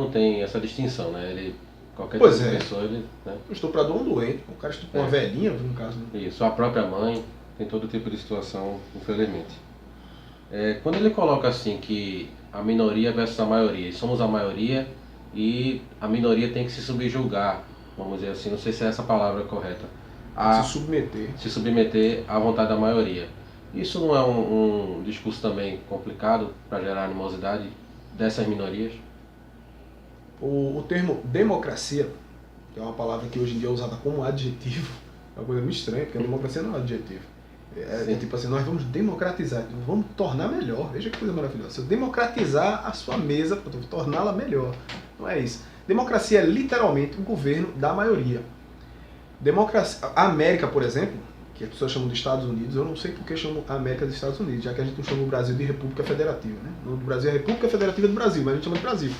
não tem essa distinção, né? Qualquer Pois tipo de é. pessoa, né? O estuprador é um doente, o cara estuprou uma velhinha, no caso. Né? Isso, a própria mãe, tem todo tipo de situação, infelizmente. Quando ele coloca assim que a minoria versus a maioria, e somos a maioria e a minoria tem que se subjugar, vamos dizer assim, não sei se é essa palavra correta, a Se submeter. se submeter à vontade da maioria. Isso não é um discurso também complicado para gerar animosidade dessas minorias? O termo democracia, que é uma palavra que hoje em dia é usada como adjetivo, é uma coisa muito estranha, porque a democracia não é um adjetivo. É tipo assim, nós vamos democratizar, vamos tornar melhor. Veja que coisa maravilhosa. Se eu democratizar a sua mesa, eu vou torná-la melhor. Não é isso. Democracia é literalmente o governo da maioria. Democracia, a América, por exemplo, que as pessoas chamam de Estados Unidos, eu não sei por que chamam a América dos Estados Unidos, já que a gente não chama o Brasil de República Federativa. Né? No Brasil é República Federativa do Brasil, mas a gente chama de Brasil.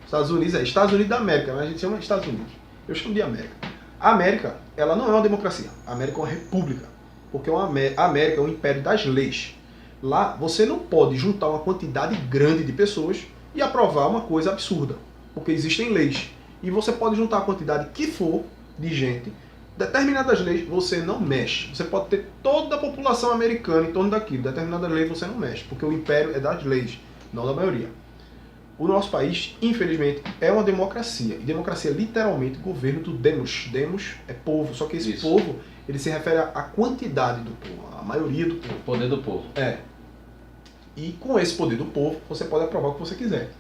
Estados Unidos é Estados Unidos da América, mas a gente chama de Estados Unidos. Eu chamo de América. A América, ela não é uma democracia. A América é uma república. Porque a América é um império das leis. Lá, você não pode juntar uma quantidade grande de pessoas e aprovar uma coisa absurda. Porque existem leis. E você pode juntar a quantidade que for de gente. Determinadas leis você não mexe. Você pode ter toda a população americana em torno daquilo. Determinadas leis você não mexe. Porque o império é das leis, não da maioria. O nosso país, infelizmente, é uma democracia. E democracia é literalmente governo do demos. Demos é povo. Só que esse povo, ele se refere à quantidade do povo, à maioria do povo. O poder do povo. E com esse poder do povo, você pode aprovar o que você quiser.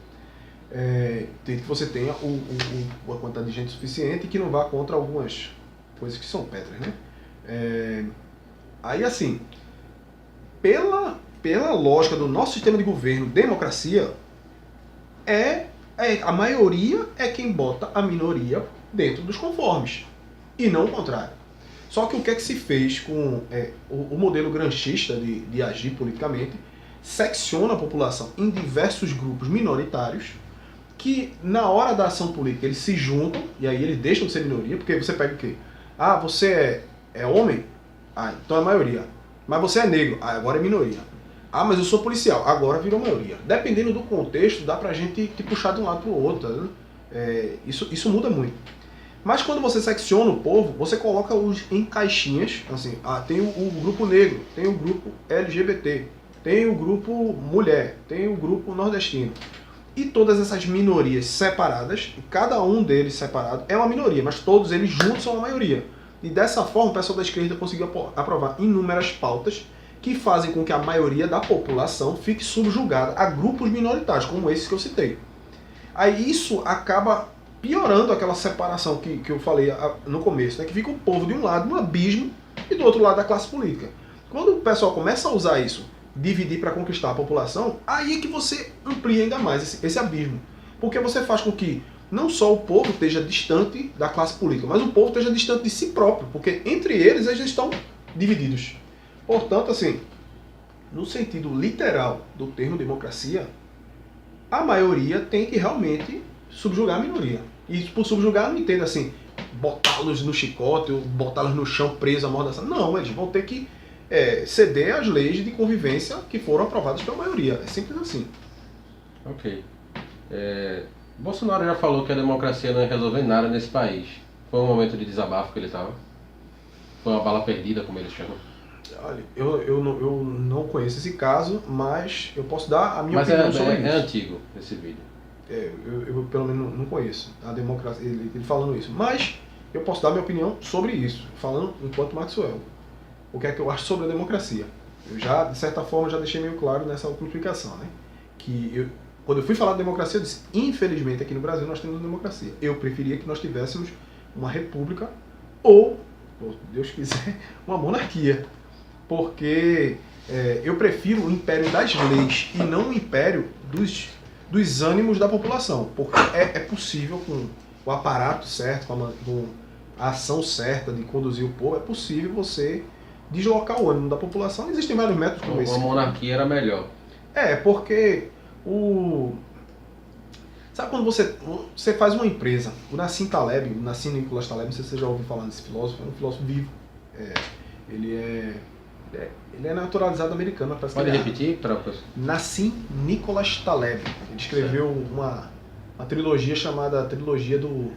Desde que você tenha a quantidade de gente suficiente e que não vá contra algumas coisas que são pétreas, né? Aí, assim, pela lógica do nosso sistema de governo, democracia, a maioria é quem bota a minoria dentro dos conformes. E não o contrário. Só que o que é que se fez com o modelo granchista de agir politicamente, secciona a população em diversos grupos minoritários, que na hora da ação política eles se juntam, e aí eles deixam de ser minoria, porque você pega o quê? Ah, você é homem? Ah, então é maioria. Mas você é negro? Ah, agora é minoria. Ah, mas eu sou policial. Agora virou maioria. Dependendo do contexto, dá pra gente te puxar de um lado pro outro. Né? Isso muda muito. Mas quando você secciona o povo, você coloca-os em caixinhas. Assim, tem o grupo negro, tem o grupo LGBT, tem o grupo mulher, tem o grupo nordestino. E todas essas minorias separadas, cada um deles separado, é uma minoria, mas todos eles juntos são uma maioria. E dessa forma, o pessoal da esquerda conseguiu aprovar inúmeras pautas que fazem com que a maioria da população fique subjugada a grupos minoritários, como esses que eu citei. Aí isso acaba piorando aquela separação que eu falei no começo, né? Que fica o povo de um lado, um abismo, e do outro lado a classe política. Quando o pessoal começa a usar isso, dividir para conquistar a população, aí é que você amplia ainda mais esse abismo. Porque você faz com que não só o povo esteja distante da classe política, mas o povo esteja distante de si próprio, porque entre eles estão divididos. Portanto, assim, no sentido literal do termo democracia, a maioria tem que realmente subjugar a minoria. E por subjugar, não entendo assim, botá-los no chicote ou botá-los no chão preso, amordaçado. Não, eles vão ter que ceder às leis de convivência que foram aprovadas pela maioria. É simples assim. Ok. Bolsonaro já falou que a democracia não ia resolver nada nesse país. Foi um momento de desabafo que ele estava? Foi uma bala perdida, como eles chamam? Olha, eu não conheço esse caso, mas eu posso dar a minha opinião sobre isso. É antigo esse vídeo. Eu pelo menos não conheço a democracia, ele falando isso. Mas eu posso dar minha opinião sobre isso, falando enquanto Maxwell. O que é que eu acho sobre a democracia? Eu já, de certa forma, já deixei meio claro nessa última explicação, né? Que quando eu fui falar de democracia, eu disse, infelizmente aqui no Brasil nós temos democracia. Eu preferia que nós tivéssemos uma república ou, se Deus quiser, uma monarquia. Porque eu prefiro o império das leis e não o império dos ânimos da população. Porque é possível, com o aparato certo, com a ação certa de conduzir o povo, é possível você deslocar o ânimo da população. Existem vários métodos como esse. A monarquia era melhor. Porque sabe quando você faz uma empresa? O Nassim Taleb, o Nassim Nicholas Taleb, não sei se você já ouviu falar desse filósofo, é um filósofo vivo. Ele é naturalizado americano. Pode repetir? Nassim Nicholas Taleb. Ele escreveu uma trilogia chamada Trilogia do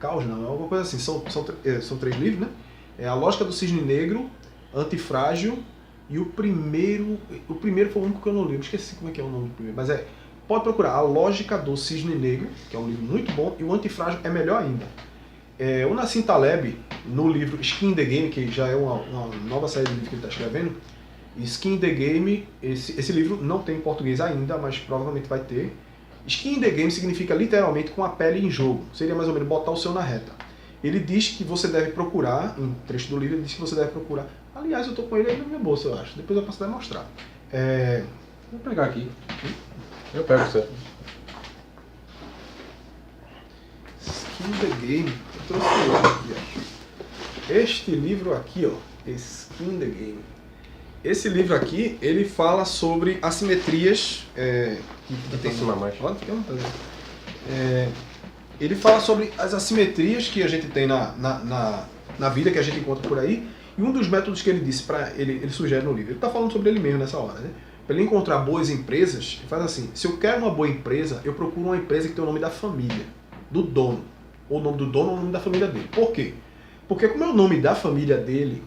Caos, não, é alguma coisa assim. São 3 livros, né? É A Lógica do Cisne Negro, Antifrágil e o primeiro foi o único que eu não li, eu esqueci como é que é o nome do primeiro, mas pode procurar A Lógica do Cisne Negro, que é um livro muito bom, e o Antifrágil é melhor ainda. O Nassim Taleb, no livro Skin in the Game, que já é uma nova série de livros que ele está escrevendo, Skin in the Game, esse livro não tem em português ainda, mas provavelmente vai ter. Skin in the Game significa literalmente com a pele em jogo, seria mais ou menos botar o seu na reta. Ele diz que você deve procurar, em trecho do livro ele diz que você deve procurar, aliás eu estou com ele aí na minha bolsa eu acho, depois eu posso até mostrar. Vou pegar aqui. Eu pego você. Skin in the Game, eu trouxe ele aqui, ó. Este livro aqui, ó, Skin in the Game. Esse livro aqui, ele fala sobre assimetrias que tem. Mais. Olha, fica à vontade. Ele fala sobre as assimetrias que a gente tem na vida, que a gente encontra por aí, e um dos métodos que ele disse, ele sugere no livro, ele está falando sobre ele mesmo nessa hora, né? Para ele encontrar boas empresas, ele faz assim, se eu quero uma boa empresa, eu procuro uma empresa que tem o nome da família, do dono, ou o nome do dono ou o nome da família dele. Por quê? Porque como é o nome da família dele,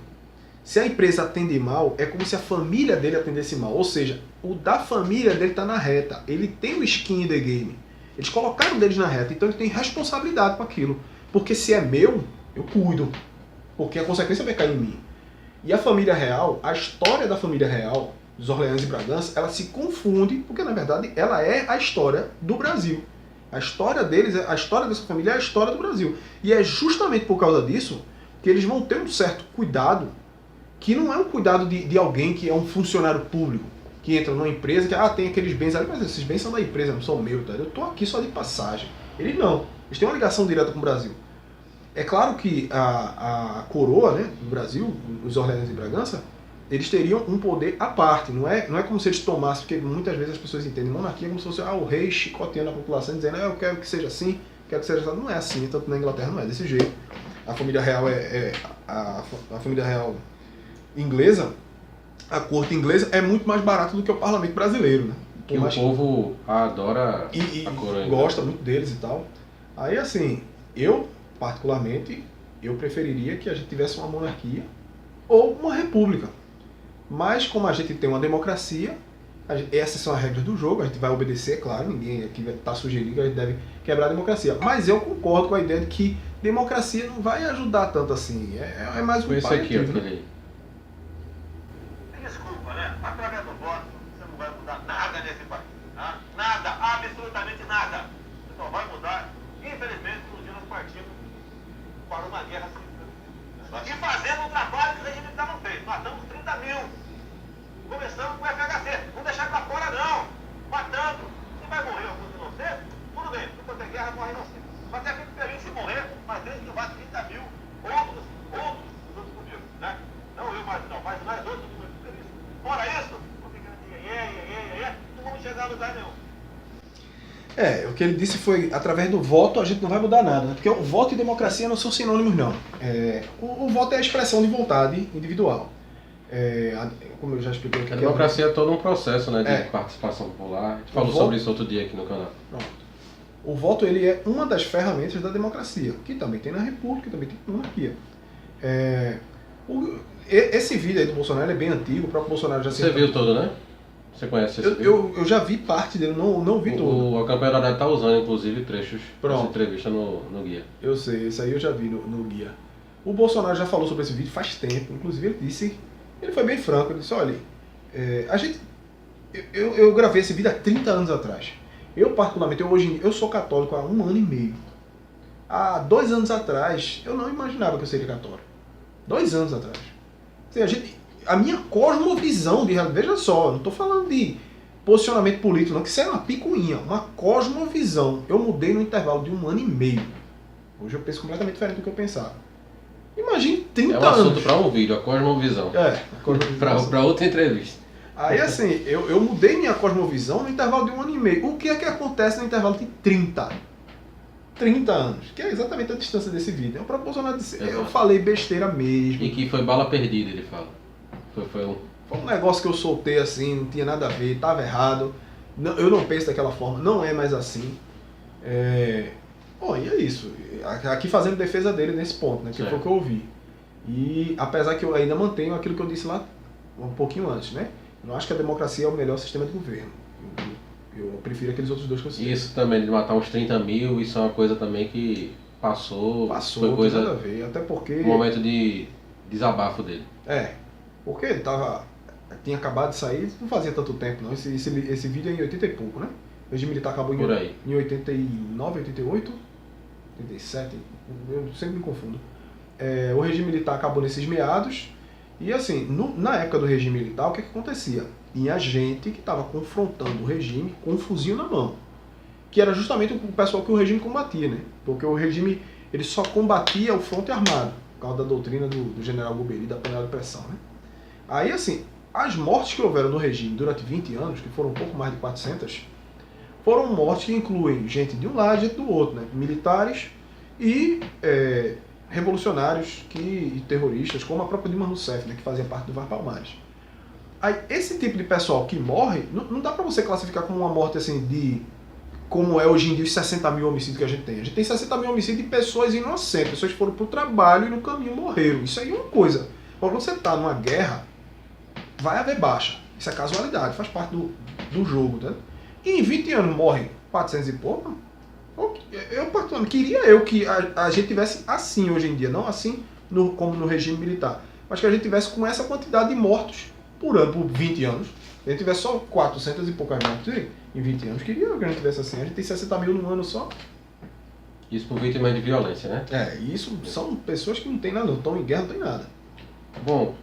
se a empresa atende mal, é como se a família dele atendesse mal. Ou seja, o da família dele está na reta. Ele tem o skin in the game. Eles colocaram deles na reta, então ele tem responsabilidade com aquilo. Porque se é meu, eu cuido. Porque a consequência vai cair em mim. E a família real, a história da família real, dos Orleans e Bragança, ela se confunde, porque na verdade ela é a história do Brasil. A história deles, a história dessa família é a história do Brasil. E é justamente por causa disso que eles vão ter um certo cuidado, que não é um cuidado de alguém que é um funcionário público, que entra numa empresa que tem aqueles bens ali, mas esses bens são da empresa, não são meus, tá? Eu tô aqui só de passagem. Ele não. Eles têm uma ligação direta com o Brasil. É claro que a coroa, né, do Brasil, os Orleans e Bragança, eles teriam um poder à parte. Não é como se eles tomassem, porque muitas vezes as pessoas entendem monarquia como se fosse o rei chicoteando a população, dizendo eu quero que seja assim, quero que seja assim. Não é assim, tanto na Inglaterra não é desse jeito. A família real a família real inglesa, a corte inglesa é muito mais barata do que o parlamento brasileiro, né? Que o povo adora e a coroa. Gosta muito deles e tal. Aí assim, eu particularmente, eu preferiria que a gente tivesse uma monarquia ou uma república. Mas como a gente tem uma democracia, essas são as regras do jogo, a gente vai obedecer, é claro, ninguém aqui está sugerindo que a gente deve quebrar a democracia. Mas eu concordo com a ideia de que democracia não vai ajudar tanto assim, é mais um paliativo, né? Desculpa, né? Através do voto, você não vai mudar nada nesse país. Tá? Nada, absolutamente nada. Você só vai mudar, infelizmente, um dia nós partimos para uma guerra civil. E fazendo um trabalho que o regime está não fez. Matamos 30 mil. Começamos com o FHC. Não deixar para fora, não. Matando. Se vai morrer alguns inocentes, tudo bem. Enquanto é guerra, morre inocente. Mas é muito feliz se morrer, mas desde que vá 30 mil, outros comigo, né? Não eu, mas nós outros muito felizes. Fora isso, vou ficando não vamos chegar a lugar nenhum. O que ele disse foi, através do voto a gente não vai mudar nada, né? Porque o voto e democracia não são sinônimos, não. O voto é a expressão de vontade individual. Como eu já expliquei aqui. A democracia é todo um processo, né, de participação popular. A gente falou sobre isso outro dia aqui no canal. Pronto. O voto ele é uma das ferramentas da democracia, que também tem na república, também tem na monarquia. Esse vídeo aí do Bolsonaro é bem antigo, o próprio Bolsonaro já se... Você viu todo, né? Você conhece esse vídeo? Eu já vi parte dele, não vi todo. A campanha da Haddad está usando, inclusive, trechos dessa entrevista no guia. Eu sei, esse aí eu já vi no guia. O Bolsonaro já falou sobre esse vídeo faz tempo, inclusive ele foi bem franco, ele disse, olha, eu gravei esse vídeo há 30 anos atrás. Eu particularmente, eu sou católico há 1 ano e meio. Há 2 anos atrás, eu não imaginava que eu seria católico. 2 anos atrás. A minha cosmovisão de realidade, veja só, não estou falando de posicionamento político, não, que isso é uma picuinha, uma cosmovisão. Eu mudei no intervalo de 1 ano e meio. Hoje eu penso completamente diferente do que eu pensava. Imagine 30 anos. É um assunto para um vídeo, a cosmovisão. Para outra entrevista. Aí assim, eu mudei minha cosmovisão no intervalo de 1 ano e meio. O que é que acontece no intervalo de 30 anos? Que é exatamente a distância desse vídeo. O próprio Bolsonaro disse, eu falei besteira mesmo. E que foi bala perdida, ele fala. Foi um negócio que eu soltei assim, não tinha nada a ver, estava errado. Eu não penso daquela forma, não é mais assim. Bom, e é isso. Aqui fazendo defesa dele nesse ponto, né? Que foi o que eu ouvi. E apesar que eu ainda mantenho aquilo que eu disse lá um pouquinho antes, né? Eu não acho que a democracia é o melhor sistema de governo. Eu prefiro aqueles outros dois que eu citei. Isso também, de matar uns 30 mil, isso é uma coisa também que passou foi não coisa, tem nada a ver, até porque... um momento de desabafo dele. Porque ele tinha acabado de sair, não fazia tanto tempo não, esse vídeo é em 80 e pouco, né? O regime militar acabou em 89, 88, 87, eu sempre me confundo. O regime militar acabou nesses meados, e assim, na época do regime militar, o que acontecia? Tinha gente que estava confrontando o regime com um fuzil na mão, que era justamente o pessoal que o regime combatia, né? Porque o regime ele só combatia o fronte armado, por causa da doutrina do general Gobeli, da panela de pressão, né? Aí assim, as mortes que houveram no regime durante 20 anos, que foram um pouco mais de 400, foram mortes que incluem gente de um lado e gente do outro, né? Militares e revolucionários e terroristas, como a própria Dilma Rousseff, né? Que fazia parte do VAR Palmares. Aí, esse tipo de pessoal que morre, não dá pra você classificar como uma morte assim de... como é hoje em dia os 60 mil homicídios que a gente tem. A gente tem 60 mil homicídios de pessoas inocentes, pessoas que foram pro trabalho e no caminho morreram. Isso aí é uma coisa. Quando você tá numa guerra, vai haver baixa. Isso é casualidade, faz parte do jogo, tá? E em 20 anos morrem 400 e pouco. Eu particularmente queria que a gente tivesse assim hoje em dia, não assim como no regime militar, mas que a gente tivesse com essa quantidade de mortos por ano, por 20 anos. Se a gente tivesse só 400 e poucas mortes em 20 anos, queria que a gente tivesse assim. A gente tem 60 mil no ano só. Isso por vítimas de violência, né? Isso são pessoas que não tem nada, não estão em guerra, não tem nada. Bom,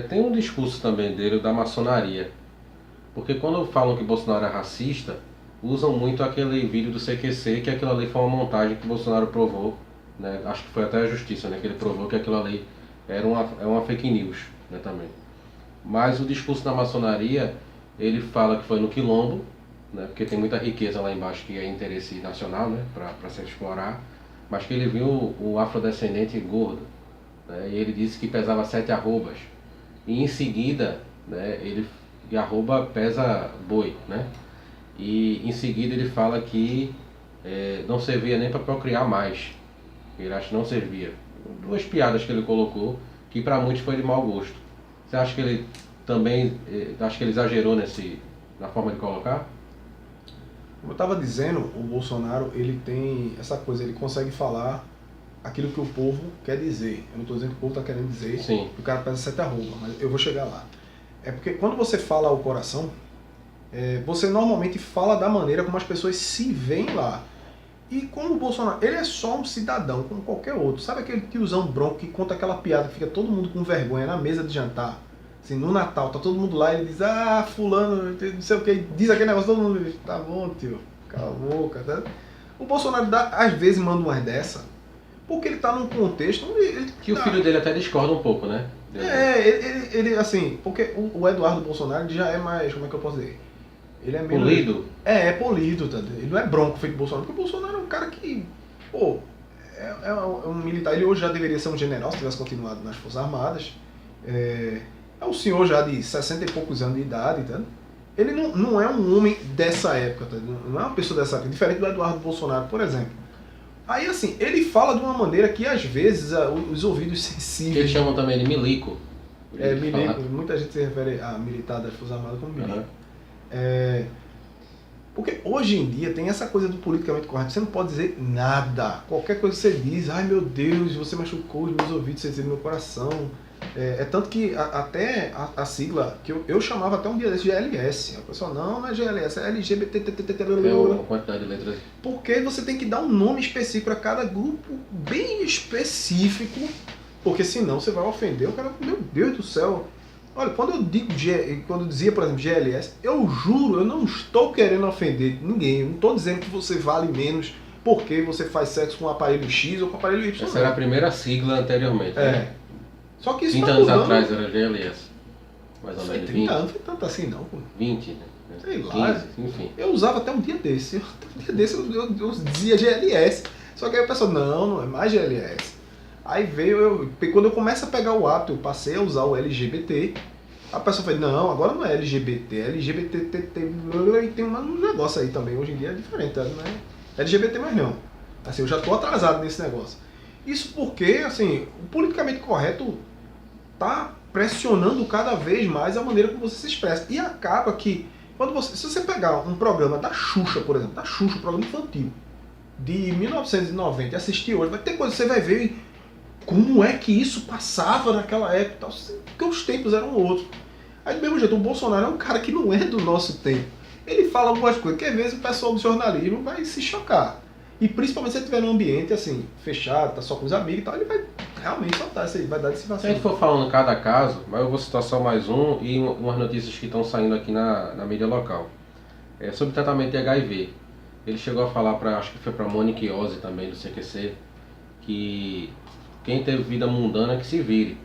tem um discurso também dele da maçonaria. Porque quando falam que Bolsonaro é racista, usam muito aquele vídeo do CQC, que aquilo ali foi uma montagem que Bolsonaro provou, né? Acho que foi até a justiça, né? Que ele provou que aquilo ali era uma fake news, né, também. Mas o discurso da maçonaria, ele fala que foi no Quilombo, né? Porque tem muita riqueza lá embaixo que é interesse nacional, né? Para se explorar. Mas que ele viu o afrodescendente gordo, né? E ele disse que pesava 7 arrobas. E em seguida, né, e arroba pesa boi, né? E em seguida ele fala que não servia nem para procriar mais. Ele acha que não servia. 2 piadas que ele colocou, que para muitos foi de mau gosto. Você acha que ele também, acho que ele exagerou na forma de colocar? Como eu estava dizendo, o Bolsonaro ele tem essa coisa, ele consegue falar aquilo que o povo quer dizer. Eu não estou dizendo que o povo está querendo dizer. Sim. Que o cara pesa 7 arroba, mas eu vou chegar lá. É porque quando você fala ao coração, você normalmente fala da maneira como as pessoas se veem lá. E como o Bolsonaro, ele é só um cidadão, como qualquer outro. Sabe aquele tiozão bronco que conta aquela piada, que fica todo mundo com vergonha na mesa de jantar? Assim, no Natal, tá todo mundo lá e ele diz, fulano, não sei o que, diz aquele negócio, todo mundo diz, tá bom, tio, cala a boca, tá? O Bolsonaro às vezes manda umas dessa, porque ele tá num contexto onde que o filho dele até discorda um pouco, né? Ele assim, porque o Eduardo Bolsonaro ele já é mais, como é que eu posso dizer? Ele é meio... Polido? É polido, tá? Ele não é bronco feito Bolsonaro, porque o Bolsonaro é um cara que, é um militar, ele hoje já deveria ser um general se tivesse continuado nas Forças Armadas, é um senhor já de 60 e poucos anos de idade, tá? Ele não é um homem dessa época, tá? Não é uma pessoa dessa época, diferente do Eduardo Bolsonaro, por exemplo. Aí assim, ele fala de uma maneira que às vezes os ouvidos sensíveis... Eles chamam também de milico. Milico, muita gente se refere a militar das Forças Armadas como milico. Porque hoje em dia tem essa coisa do politicamente correto, você não pode dizer nada. Qualquer coisa que você diz, ai meu Deus, você machucou os meus ouvidos, você no meu coração. Tanto que até a sigla, que eu chamava até um dia desse de GLS. A pessoa, não é GLS, é LGBT. Uma quantidade de letras. Porque você tem que dar um nome específico para cada grupo, bem específico, porque senão você vai ofender o cara. Meu Deus do céu. Olha, quando eu dizia, por exemplo, GLS, eu juro, eu não estou querendo ofender ninguém. Eu não estou dizendo que você vale menos porque você faz sexo com o aparelho X ou com o aparelho Y. Essa era a primeira sigla anteriormente. Né? Só que isso 30 anos atrás era GLS. Mais ou menos 30 anos, foi tanto assim não. 20, né? Sei 15, lá. enfim. Eu usava até um dia desse. Eu dizia GLS. Só que aí o pessoal, não é mais GLS. Aí veio, quando eu começo a pegar o hábito, eu passei a usar o LGBT. A pessoa falou, não, agora não é LGBT, é LGBT, e tem um negócio aí também, hoje em dia é diferente, não é? LGBT mais não. Assim, eu já estou atrasado nesse negócio. Isso porque, assim, o politicamente correto tá pressionando cada vez mais a maneira como você se expressa. E acaba que, se você pegar um programa da Xuxa, por exemplo, um programa infantil, de 1990 e assistir hoje, vai ter coisa que você vai ver como é que isso passava naquela época, tal, porque os tempos eram outros. Aí do mesmo jeito, o Bolsonaro é um cara que não é do nosso tempo. Ele fala algumas coisas que às vezes o pessoal do jornalismo vai se chocar. E principalmente se ele estiver num ambiente assim, fechado, tá só com os amigos e tal, ele vai realmente soltar isso aí, vai dar esse Se a gente for falando cada caso, mas eu vou citar só mais um e umas notícias que estão saindo aqui na mídia local. Sobre tratamento de HIV. Ele chegou a falar acho que foi para Monique Ozzi também, do CQC, que quem teve vida mundana que se vire.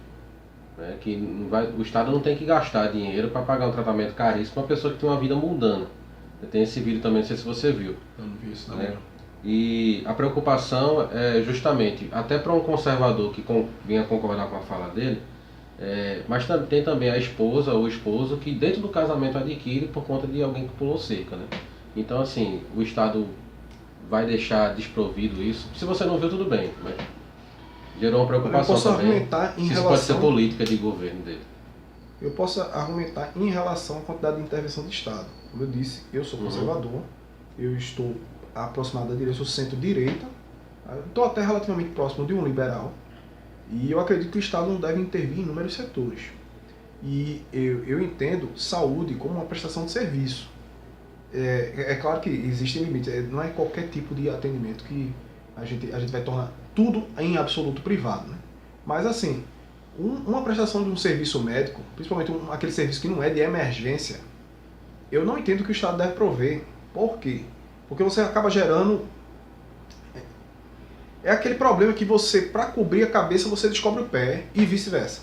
Né? Que o Estado não tem que gastar dinheiro para pagar um tratamento caríssimo para uma pessoa que tem uma vida mundana. Tem esse vídeo também, não sei se você viu. Eu não vi isso não. Né? E a preocupação é justamente, até para um conservador que vinha concordar com a fala dele, mas tem também a esposa ou o esposo que dentro do casamento adquire por conta de alguém que pulou cerca. Né? Então assim, o Estado vai deixar desprovido isso. Se você não viu, tudo bem, mas gerou uma preocupação também. Argumentar em se isso relação... pode ser política de governo dele. Eu posso argumentar em relação à quantidade de intervenção do Estado. Como eu disse, eu sou conservador, eu estou aproximado da direita, eu sou centro-direita, estou até relativamente próximo de um liberal, e eu acredito que o Estado não deve intervir em inúmeros setores. E eu entendo saúde como uma prestação de serviço. É claro que existem limites, não é qualquer tipo de atendimento que a gente vai tornar tudo em absoluto privado. Né? Mas assim, uma prestação de um serviço médico, principalmente aquele serviço que não é de emergência, eu não entendo que o Estado deve prover. Por quê? Porque você acaba gerando... É aquele problema que você, para cobrir a cabeça, você descobre o pé e vice-versa.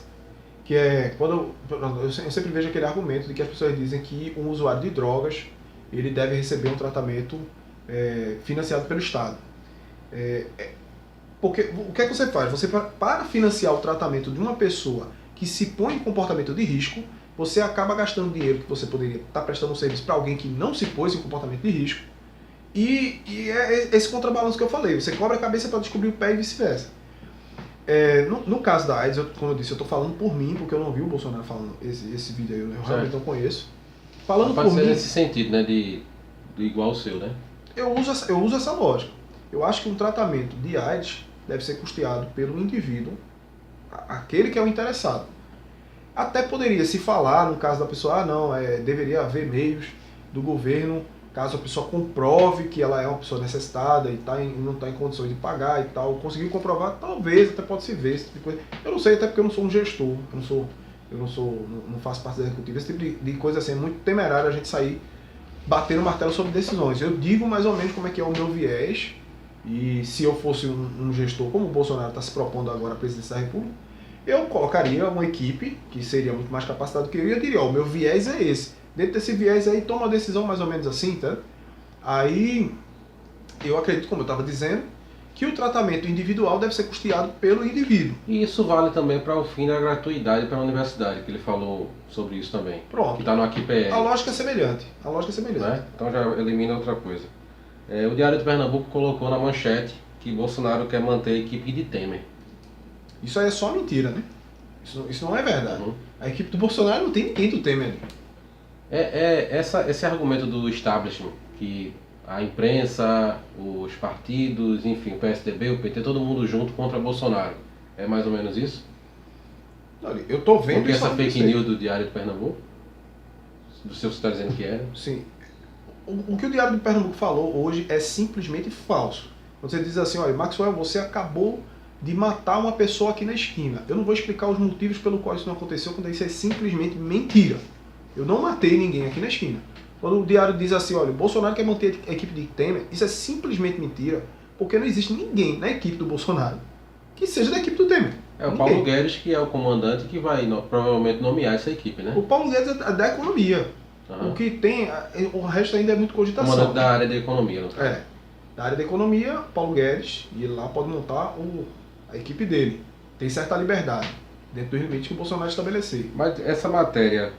Que é quando eu sempre vejo aquele argumento de que as pessoas dizem que um usuário de drogas ele deve receber um tratamento financiado pelo Estado. Porque o que é que você faz? Você, para financiar o tratamento de uma pessoa que se põe em comportamento de risco, você acaba gastando dinheiro que você poderia estar prestando um serviço para alguém que não se pôs em comportamento de risco. E é esse contrabalanço que eu falei. Você cobra a cabeça para descobrir o pé e vice-versa. No caso da AIDS, como eu disse, eu estou falando por mim, porque eu não vi o Bolsonaro falando esse vídeo aí, eu realmente não conheço. Falando pode por ser mim, nesse sentido, né, de igual ao seu, né? Eu uso essa lógica. Eu acho que um tratamento de AIDS deve ser custeado pelo indivíduo, aquele que é o interessado. Até poderia se falar, no caso da pessoa, deveria haver meios do governo, caso a pessoa comprove que ela é uma pessoa necessitada e não está em condições de pagar e tal, conseguir comprovar, talvez até pode se ver esse tipo de coisa. Eu não sei, até porque eu não sou um gestor, não faço parte da executiva. Esse tipo de coisa assim é muito temerário a gente sair batendo martelo sobre decisões. Eu digo mais ou menos como é que é o meu viés, e se eu fosse um gestor, como o Bolsonaro está se propondo agora à presidência da República, eu colocaria uma equipe que seria muito mais capacitada do que eu, e eu diria, o meu viés é esse. Dentro desse viés aí, toma uma decisão mais ou menos assim, tá? Aí, eu acredito, como eu estava dizendo, que o tratamento individual deve ser custeado pelo indivíduo. E isso vale também para o fim da gratuidade para a universidade, que ele falou sobre isso também. Pronto. Que está no AQPL. A lógica é semelhante. Né? Então já elimina outra coisa. O Diário de Pernambuco colocou na manchete que Bolsonaro quer manter a equipe de Temer. Isso aí é só mentira, né? Isso não é verdade. A equipe do Bolsonaro não tem ninguém do Temer ali. Esse argumento do establishment, que a imprensa, os partidos, enfim, o PSDB, o PT, todo mundo junto contra Bolsonaro. É mais ou menos isso? Olha, eu tô vendo porque isso. Essa fake news do Diário de Pernambuco? Do seu você está dizendo que é? Sim. O que o Diário de Pernambuco falou hoje é simplesmente falso. Você diz assim, olha, Maxwell, você acabou de matar uma pessoa aqui na esquina. Eu não vou explicar os motivos pelo qual isso não aconteceu, quando isso é simplesmente mentira. Eu não matei ninguém aqui na esquina. Quando o Diário diz assim, olha, o Bolsonaro quer manter a equipe de Temer, isso é simplesmente mentira, porque não existe ninguém na equipe do Bolsonaro que seja da equipe do Temer. É o Paulo Guedes que é o comandante que vai provavelmente nomear essa equipe, né? O Paulo Guedes é da economia. O que tem, o resto ainda é muito cogitação. Comandante da área da economia, não tá? Da área da economia, Paulo Guedes, e ele lá pode montar a equipe dele. Tem certa liberdade, dentro dos limites que o Bolsonaro estabelecer. Mas essa matéria